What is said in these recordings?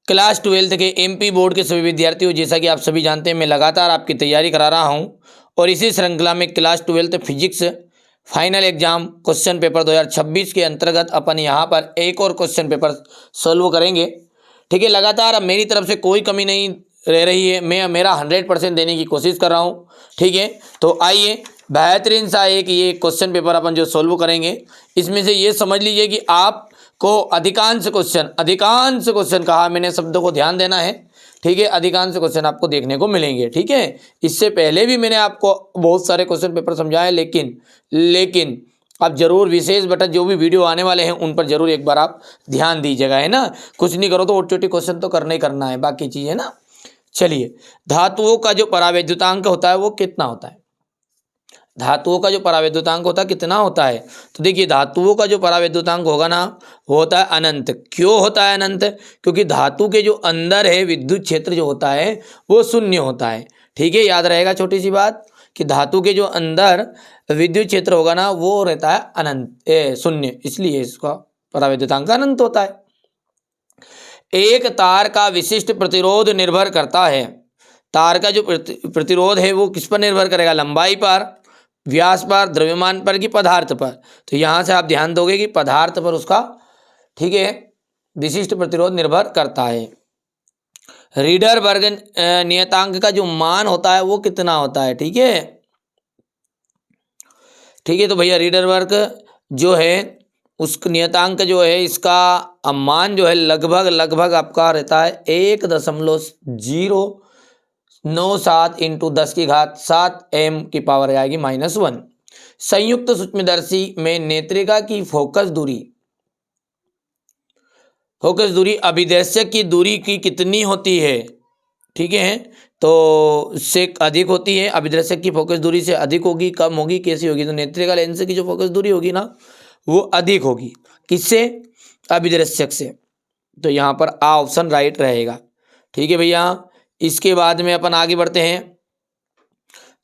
Class 12 के MP board के सभी विद्यार्थियों, जैसा कि आप सभी जानते हैं मैं लगातार आपकी तैयारी करा रहा हूं और इसी श्रृंखला में class 12 physics final exam question paper 2026 के अंतर्गत अपन यहां पर एक और क्वेश्चन पेपर सोल्व करेंगे। ठीक है, लगातार अब मेरी तरफ से कोई कमी नहीं रह रही है, मैं मेरा 100% देने की कोशिश कर रहा हूँ। ठीक है, तो आइए बेहतरीन सा एक ये क्वेश्चन पेपर अपन जो सोल्व करेंगे, इसमें से ये समझ लीजिए कि आप को अधिकांश क्वेश्चन कहा मैंने, शब्दों को ध्यान देना है। ठीक है, अधिकांश क्वेश्चन आपको देखने को मिलेंगे। ठीक है, इससे पहले भी मैंने आपको बहुत सारे क्वेश्चन पेपर समझाए, लेकिन आप जरूर विशेष बटन जो भी वीडियो आने वाले हैं उन पर जरूर एक बार आप ध्यान दीजिएगा, है ना। कुछ नहीं करो तो छोटे क्वेश्चन तो करना ही करना है, बाकी चीज़ है ना। चलिए, धातुओं का जो परावैद्युतांक होता है वो कितना होता है? धातुओं का जो परावैद्युतांक होता है कितना होता है? तो देखिए, धातुओं का जो परावैद्युतांक होगा ना वो होता है अनंत। क्यों होता है अनंत? क्योंकि धातु के जो अंदर है विद्युत क्षेत्र जो होता है वो शून्य होता है। ठीक है, याद रहेगा छोटी सी बात कि धातु के जो अंदर विद्युत क्षेत्र होगा ना वो रहता है अनंत शून्य, इसलिए इसका परावैद्युतांक अनंत होता है। एक तार का विशिष्ट प्रतिरोध निर्भर करता है, तार का जो प्रतिरोध है वो किस पर निर्भर करेगा? लंबाई पर, व्यास पर, द्रव्यमान पर कि पदार्थ पर? तो यहाँ से आप ध्यान दोगे कि पदार्थ पर उसका, ठीक है, विशिष्ट प्रतिरोध निर्भर करता है। रीडरबर्ग नियतांक का जो मान होता है वो कितना होता है? ठीक है, तो भैया रीडरबर्ग जो है उस नियतांक जो है इसका मान जो है लगभग आपका रहता है 1.097 इंटू 10⁻7 m की पावर आएगी -1। संयुक्त सूक्ष्मदर्शी में नेत्रिका की फोकस दूरी अभिदर्शक की दूरी की कितनी होती है? ठीक है, तो उससे अधिक होती है। अभिदर्शक की फोकस दूरी से अधिक होगी, कम होगी, कैसी होगी? तो नेत्रिका लेंस की जो फोकस दूरी होगी ना वो अधिक होगी। किससे? अभिदर्शक से। तो यहाँ पर आ ऑप्शन राइट रहेगा। ठीक है भैया, इसके बाद में अपन आगे बढ़ते हैं।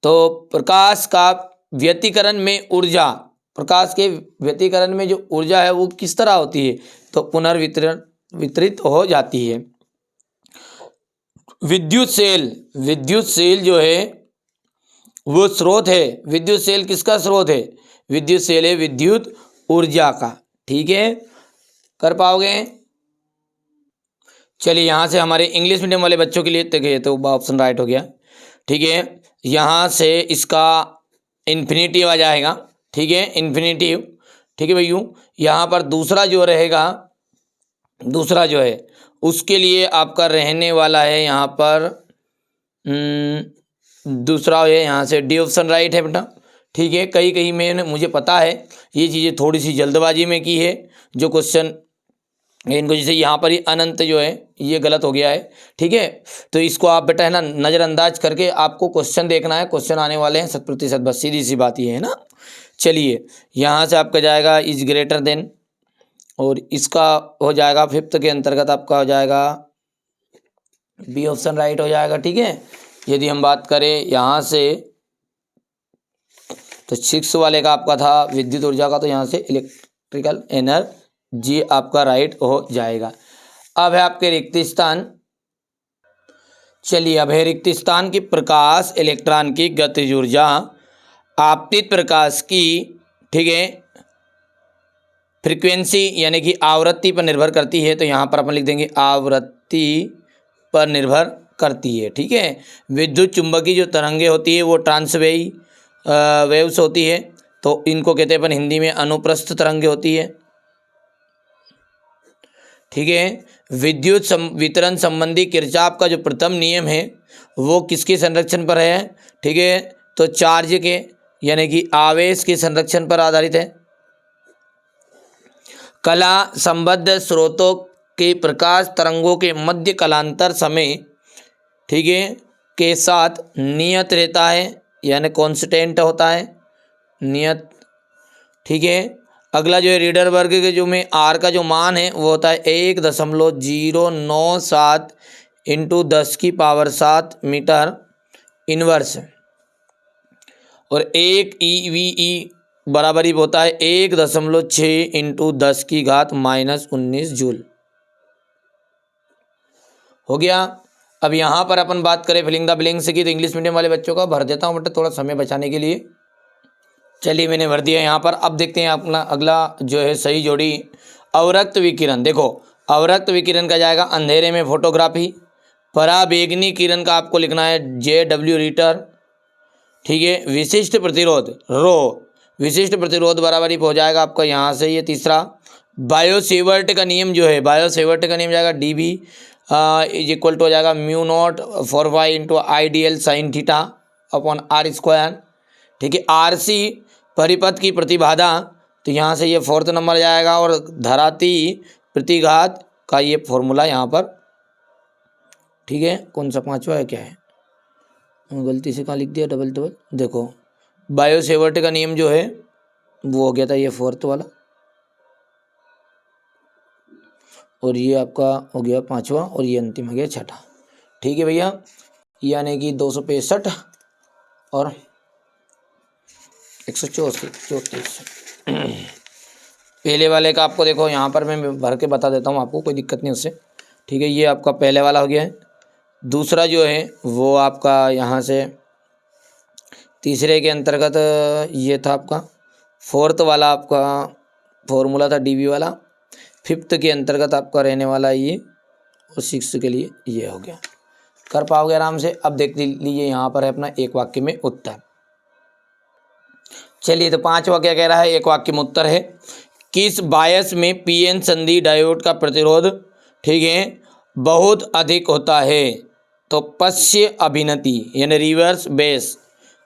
तो प्रकाश के व्यतिकरण में जो ऊर्जा है वो किस तरह होती है? तो वितरित हो जाती है। विद्युत सेल जो है वो स्रोत है। विद्युत सेल किसका स्रोत है? विद्युत सेल है विद्युत ऊर्जा का। ठीक है, कर पाओगे? चलिए, यहाँ से हमारे इंग्लिश मीडियम वाले बच्चों के लिए तो ऑप्शन राइट हो गया। ठीक है, यहाँ से इसका इन्फिनेटिव आ जाएगा। ठीक है, इन्फिनेटिव। ठीक है भैया, यहाँ पर दूसरा जो है उसके लिए आपका रहने वाला है यहाँ पर दूसरा है, यहाँ से डी ऑप्शन राइट है बेटा। ठीक है, कहीं मुझे पता है ये चीज़ें थोड़ी सी जल्दबाजी में की है जो क्वेश्चन इनको, जैसे यहाँ पर ही अनंत जो है ये गलत हो गया है। ठीक है, तो इसको आप बेटा है ना नज़रअंदाज करके आपको क्वेश्चन देखना है। क्वेश्चन आने वाले हैं 100%, बस सीधी सी बात ये है ना। चलिए, यहाँ से आपका जाएगा इज ग्रेटर देन, और इसका हो जाएगा 5th के अंतर्गत आपका हो जाएगा बी ऑप्शन राइट हो जाएगा। ठीक है, यदि हम बात करें यहाँ से तो 6 वाले का आपका था विद्युत ऊर्जा का, तो यहाँ से इलेक्ट्रिकल एनर्जी आपका राइट हो जाएगा। अब है आपके रिक्त स्थान। चलिए, अब है रिक्त स्थान की प्रकाश इलेक्ट्रॉन की गतिज ऊर्जा आपतित प्रकाश की, ठीक है, फ्रीक्वेंसी यानी कि आवृत्ति पर निर्भर करती है। तो यहाँ पर अपन लिख देंगे आवृत्ति पर निर्भर करती है। ठीक है, विद्युत चुंबकीय जो तरंगे होती है वो ट्रांसवेई वेव्स होती है, तो इनको कहते हैं अपन हिंदी में अनुप्रस्थ तरंगे होती है। ठीक है, विद्युत वितरण संबंधी किरचॉफ का जो प्रथम नियम है वो किसके संरक्षण पर है? ठीक है, तो चार्ज के यानी कि आवेश के संरक्षण पर आधारित है। कला संबद्ध स्रोतों के प्रकाश तरंगों के मध्य कलांतर समय, ठीक है, के साथ नियत रहता है यानी कांस्टेंट होता है, नियत। ठीक है, अगला जो है रीडरबर्ग के जो में आर का जो मान है वो होता है 1.097 इंटू 10⁻7 मीटर इनवर्स, और एक EVE बराबर ही होता है 1.6 इंटू 10⁻⁻19 जूल। हो गया। अब यहाँ पर अपन बात करें फिलिंग द ब्लैंक्स की, तो इंग्लिश मीडियम वाले बच्चों का भर देता हूँ बट थोड़ा समय बचाने के लिए। चलिए मैंने भर दिया यहाँ पर। अब देखते हैं अपना अगला जो है सही जोड़ी, अवरक्त विकिरण। देखो अवरक्त विकिरण का जाएगा अंधेरे में फोटोग्राफी। पराबैंगनी किरण का आपको लिखना है JW रीटर। ठीक है, विशिष्ट प्रतिरोध रो, विशिष्ट प्रतिरोध बराबरी हो जाएगा आपका यहाँ से ये तीसरा। बायोसेवर्ट का नियम जो है, बायोसेवर्ट का नियम जाएगा DB इज इक्वल टू हो जाएगा μ0/4 into IDL sine theta upon R²। ठीक है, RC परिपथ की प्रतिबाधा, तो यहाँ से ये 4th नंबर जाएगा। और धराती प्रतिघात का ये फॉर्मूला यहाँ पर। ठीक है, कौन सा 5वां है क्या है, गलती से कहाँ लिख दिया डबल डबल। देखो बायोसेवर्ट का नियम जो है वो हो गया था ये 4th वाला, और ये आपका हो गया 5वां, और ये अंतिम हो गया 6ठा। ठीक है भैया, यानी कि 265 और 134। पहले वाले का आपको देखो यहाँ पर मैं भर के बता देता हूँ आपको, कोई दिक्कत नहीं उससे। ठीक है, ये आपका पहले वाला हो गया है। दूसरा जो है वो आपका यहाँ से तीसरे के अंतर्गत ये था आपका 4th वाला, आपका फॉर्मूला था DB वाला। 5th के अंतर्गत आपका रहने वाला ये, और 6th के लिए ये हो गया। कर पाओगे आराम से। अब देख लीजिए यहाँ पर है अपना एक वाक्य में उत्तर। चलिए, तो 5वां क्या कह रहा है, एक वाक्य में उत्तर है। किस बायस में PN संधि डायोड का प्रतिरोध, ठीक है, बहुत अधिक होता है? तो पश्य अभिनति यानी रिवर्स बेस।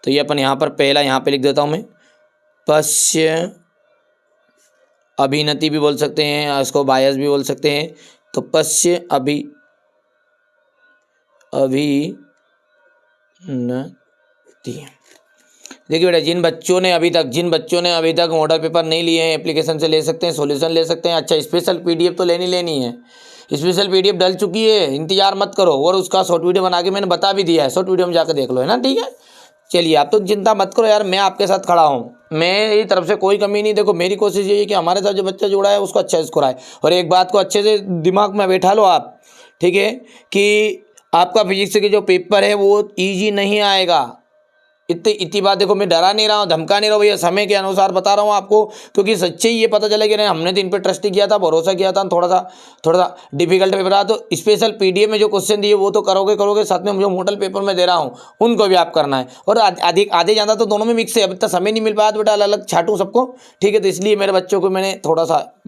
तो ये अपन यहाँ पर पहला यहाँ पे लिख देता हूँ मैं, पश्य अभिनति भी बोल सकते हैं, इसको बायस भी बोल सकते हैं। तो पश्य अभिनति। देखिए बेटा, जिन बच्चों ने अभी तक मॉडल पेपर नहीं लिए हैं, एप्लीकेशन से ले सकते हैं, सॉल्यूशन ले सकते हैं। अच्छा, स्पेशल PDF तो लेनी है। स्पेशल PDF डल चुकी है, इंतजार मत करो। और उसका शॉर्ट वीडियो बना के मैंने बता भी दिया है, शॉर्ट वीडियो में जाकर देख लो, है ना। ठीक है, चलिए आप तो चिंता मत करो यार, मैं आपके साथ खड़ा हूँ, मेरी तरफ से कोई कमी नहीं। देखो मेरी कोशिश ये है कि हमारे साथ जो बच्चा जुड़ा है उसको अच्छा स्कोर आए। और एक बात को अच्छे से दिमाग में बैठा लो आप, ठीक है, कि आपका फिजिक्स के जो पेपर है वो ईजी नहीं आएगा। इतनी बात देखो, मैं डरा नहीं रहा हूँ, धमका नहीं रहा हूँ भैया, समय के अनुसार बता रहा हूँ आपको, क्योंकि सच्चे ही ये पता चले कि नहीं हमने तो इन पर ट्रस्ट किया था, भरोसा किया था। थोड़ा सा डिफिकल्ट पेपर रहा, तो स्पेशल PDF में जो क्वेश्चन दिए वो तो करोगे, साथ में जो मॉडल पेपर में दे रहा हूँ उनको भी आप करना है। और आधे ज़्यादा तो दोनों में मिक्स है, अभी तक समय नहीं मिल पाया तो बेटा अलग अलग छाटूँ सबको। ठीक है, तो इसलिए मेरे बच्चों को मैंने थोड़ा सा,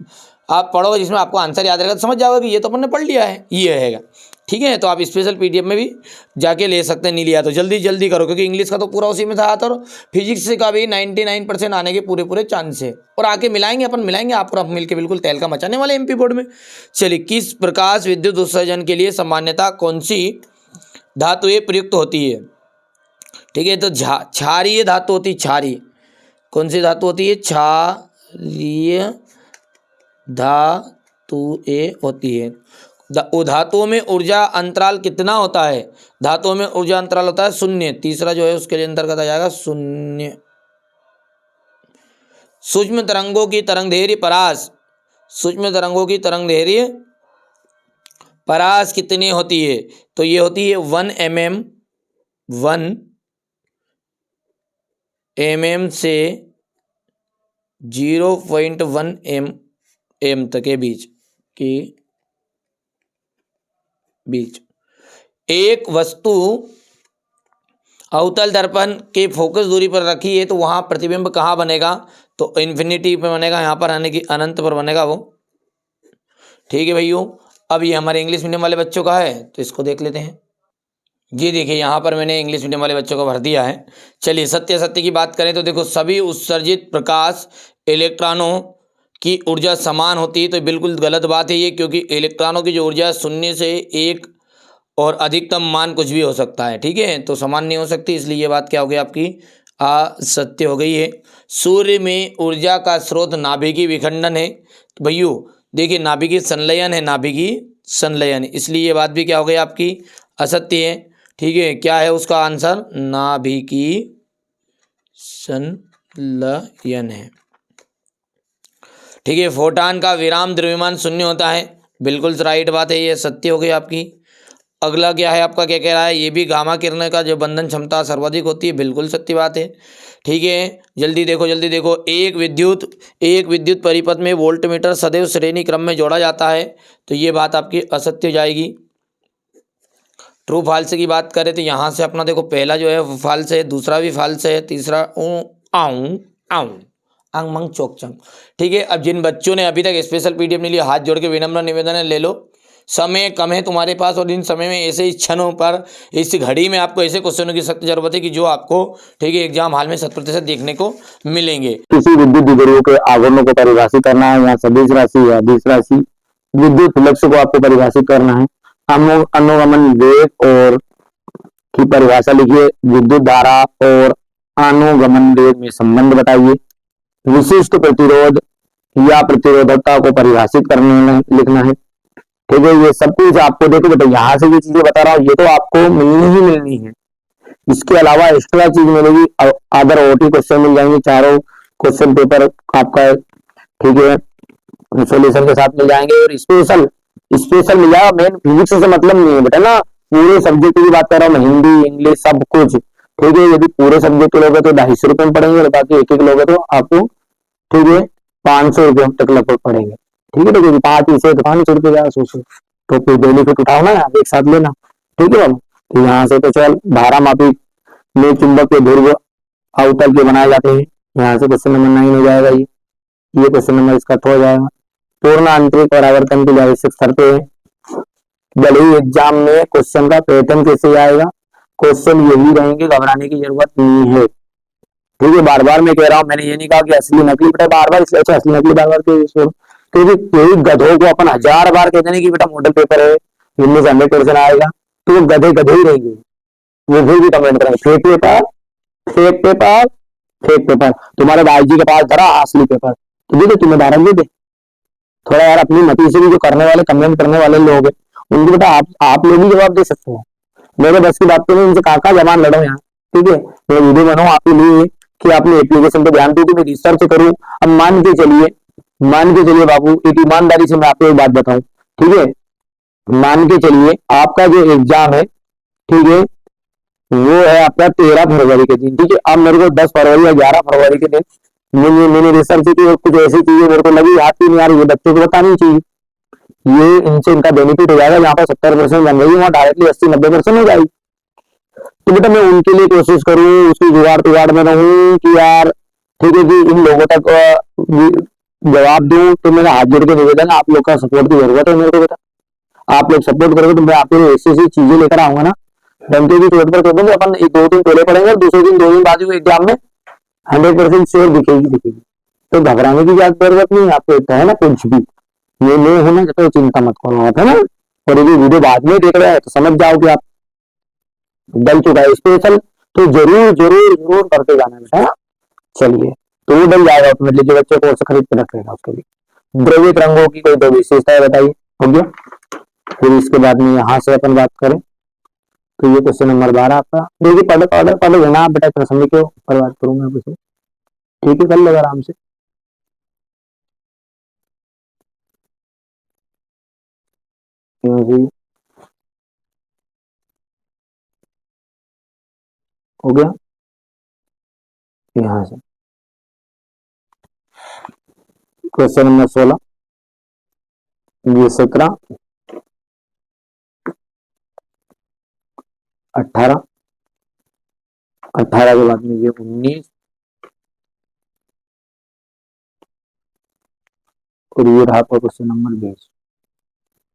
आप पढ़ोगे जिसमें आपको आंसर याद रहेगा तो समझ जाओगे कि ये तो अपन ने पढ़ लिया है, ये रहेगा। ठीक है, तो आप स्पेशल PDF में भी जाके ले सकते हैं, नहीं लिया तो जल्दी करो, क्योंकि इंग्लिश का तो पूरा उसी में था आता, और फिजिक्स का भी 99% आने के पूरे चांस है। और आके मिलाएंगे आप और मिलकर बिल्कुल तहलका मचाने वाले MP बोर्ड में। चलिए, किस प्रकाश विद्युत उत्सर्जन के लिए सामान्यतः कौन सी धातुएं प्रयुक्त होती है? ठीक है, तो क्षारीय धातु होती है, क्षारीय। कौन सी धातु होती है? क्षारीय धातुएं होती है। धातुओं में ऊर्जा अंतराल कितना होता है? धातुओं में ऊर्जा अंतराल होता है 0। तीसरा जो है उसके लिए अंतर्गत आ जाएगा 0। सूक्ष्म तरंगों की तरंगदैर्घ्य परास, सूक्ष्म तरंगों की तरंगदैर्घ्य परास कितनी होती है? तो ये होती है 1 mm से 0.1 mm तक के बीच। एक वस्तु अवतल दर्पण के फोकस दूरी पर रखी है तो वहाँ प्रतिबिंब कहाँ बनेगा? तो इन्फिनिटी पर बनेगा, यहाँ पर आने की अनंत पर बनेगा वो। ठीक है भैया, अब ये हमारे इंग्लिश मीडियम वाले बच्चों का है, तो इसको देख लेते हैं। ये देखिए यहाँ पर मैंने इंग्लिश मीडियम वाले बच्चों को भर दिया है। चलिए, सत्य की बात करें तो देखो, सभी उत्सर्जित प्रकाश इलेक्ट्रॉनों की ऊर्जा समान होती है। तो बिल्कुल गलत बात है ये, क्योंकि इलेक्ट्रॉनों की जो ऊर्जा 0 से 1 और अधिकतम मान कुछ भी हो सकता है। ठीक है, तो समान नहीं हो सकती, इसलिए ये बात क्या हो गई आपकी असत्य हो गई है। सूर्य में ऊर्जा का स्रोत नाभिकीय विखंडन है। तो भैया देखिए, नाभिकीय संलयन है, नाभिकीय संलयन, इसलिए ये बात भी क्या हो गई आपकी असत्य है। ठीक है, क्या है उसका आंसर? नाभिकीय संलयन है। ठीक है, फोटॉन का विराम द्रव्यमान 0 होता है, बिल्कुल राइट बात है, ये सत्य हो गई आपकी। अगला क्या है आपका, क्या कह रहा है, ये भी गामा किरण का जो बंधन क्षमता सर्वाधिक होती है, बिल्कुल सत्य बात है। ठीक है, जल्दी देखो जल्दी देखो, एक विद्युत परिपथ में वोल्टमीटर सदैव श्रेणी क्रम में जोड़ा जाता है, तो ये बात आपकी असत्य हो जाएगी। ट्रू फॉल्स की बात करें तो यहाँ से अपना देखो, पहला जो है वो फॉल्स है, दूसरा भी फॉल्स है, तीसरा आऊं आऊं अंग मंग चौक चंग। ठीक है, अब जिन बच्चों ने अभी तक स्पेशल पीडीएफ नहीं लिया, हाथ जोड़ के विनम्र निवेदन है, ले लो। समय कम है तुम्हारे पास, और इन समय में ऐसे ही क्षणों पर, इस घड़ी में आपको ऐसे क्वेश्चनों की सख्त जरूरत है कि जो आपको, ठीक है, एग्जाम हॉल में 100% देखने को मिलेंगे। किसी विद्युत द्विध्रुव के आघूर्णों को परिभाषित करना है, यहाँ सदिश राशि या अदिश राशि विद्युत फ्लक्स को आपको परिभाषित करना है। अनुगमन वेग और की परिभाषा लिखिए, विद्युत धारा और अनुगमन वेग में संबंध बताइए, विशिष्ट प्रतिरोध या प्रतिरोधकता को परिभाषित करने लिखना है। ठीक है, ये सब कुछ आपको देखो बेटा, यहाँ से ये चीजें बता रहा हूँ, ये तो आपको मिलनी ही मिलनी है। इसके अलावा एक्स्ट्रा चीज मिलेगी, अदर ओटी क्वेश्चन मिल जाएंगे, चारों क्वेश्चन पेपर आपका, ठीक है, सॉल्यूशन के साथ मिल जाएंगे। और स्पेशल स्पेशल मिल जाएगा, मेन फिजिक्स से मतलब नहीं है बेटा ना, पूरे सब्जेक्ट की बात कर रहा हूँ, हिंदी इंग्लिश सब कुछ। ठीक है, यदि पूरे सब्जेक्ट के लोगे तो 250 रुपए में पड़ेंगे, और बाकी एक एक लोगे तो आपको, ठीक है, 500 रुपए तक लगभग पड़ेंगे। ठीक है, तो 5 विषय तो 500 रुपए का सोचो, तो फिर बेनिफिट उठाओ ना एक साथ लेना। ठीक है, तो यहाँ से तो चल, धारा मापी में चुंबक के ध्रुव अवतल के बनाए जाते हैं, यहाँ से क्वेश्चन नंबर 9 हो जाएगा। ये क्वेश्चन नंबर इसका हो जाएगा। पूर्ण आंतरिक और आवर्तन के लिए आवश्यक शर्तें हैं। भले ही एग्जाम में क्वेश्चन का पैटर्न कैसे आएगा, क्वेश्चन यही रहेंगे, घबराने की जरूरत नहीं है। ठीक है, बार बार मैं कह रहा हूँ, मैंने ये नहीं कहा कि असली नकली बेटा बार बार, इसलिए अच्छा असली नकली बार बार क्योंकि कोई गधों को अपन 1000 बार कहते हैं कि बेटा मॉडल पेपर है, इनमें से 100% आएगा, तो वो गधे गधे ही रहेंगे, वो फिर भी कमेंट करेंगे fake paper fake paper fake paper. तुम्हारे भाई जी के पास धरा असली पेपर, तो दे दे, तुम्हें उदाहरण दे दे थोड़ा यार, अपनी मती से भी जो करने वाले कमेंट करने वाले लोग हैं, उनको बेटा आप लोग ही जवाब दे सकते हैं। मेरे बस की बात तो नहीं, उनसे काका जवान लड़ो यहाँ। ठीक है, मैं वीडियो बनाऊं आपके लिए कि आपने एप्लीकेशन पे ध्यान दीजिए, मैं रिसर्च करूं। अब मान के चलिए बाबू, एक ईमानदारी से मैं आपको एक बात बताऊं, ठीक है, मान के चलिए आपका जो एग्जाम है, ठीक है, वो है आपका 13 फरवरी के दिन। ठीक है, अब मेरे को 10 फरवरी या 11 फरवरी के दिन मैंने रिसर्च की और कुछ ऐसी चीजें मेरे को लगी, याद ही नहीं आ रही, ये बच्चे को बतानी चाहिए, ये इनसे इनका बेनिफिट हो जाएगा। यहाँ पर 70% बन रही है, वहाँ डायरेक्टली 80-90% हो जाएगी। तो बेटा मैं उनके लिए कोशिश करूँ, उसकी जुगाड़ में रहूं कि यार, ठीक है, कि इन लोगों तक जवाब दूं। तो मेरा हाथ जोड़ के निवेदन, आप लोग का सपोर्ट की जरूरत है मेरे को बेटा। आप लोग सपोर्ट करोगे तो मैं आपके लिए ऐसी ऐसी चीजें लेकर आऊंगा ना, डंके की चोट पर कह दूंगा, अपन 2 दिन पहले पढ़ेंगे और दूसरे दिन 2 दिन बाद एग्जाम में 100% श्योर दिखेगी। तो घबराने की जरूरत नहीं, आपको इतना है ना, कुछ भी ये नहीं होना, तो चिंता मत करो आप, है ना। और यदि वीडियो बाद में देख रहे हैं तो समझ जाओ कि आप डल चुका है स्पेशल, तो जरूर जरूर जरूर करते जाना बेटा। चलिए, तो वो डल जाएगा ऑटोमेटिकली, जो बच्चे कोर्स खरीद के रखेगा उसके लिए। द्रवित रंगों की कोई दो विशेषताएं बताइए, हो गया। फिर इसके बाद में यहाँ से अपन बात करें, तो ये क्वेश्चन नंबर 12 आपका। देखिए, पढ़ो लेना आप बेटा, समझ के पर बात करूंगा कुछ, ठीक है, कर लेगा आराम से। हो गया, यहाँ से क्वेश्चन नंबर 16, ये 17, 18, 18 के बाद में ये 19, और ये रहा आपका क्वेश्चन नंबर 20।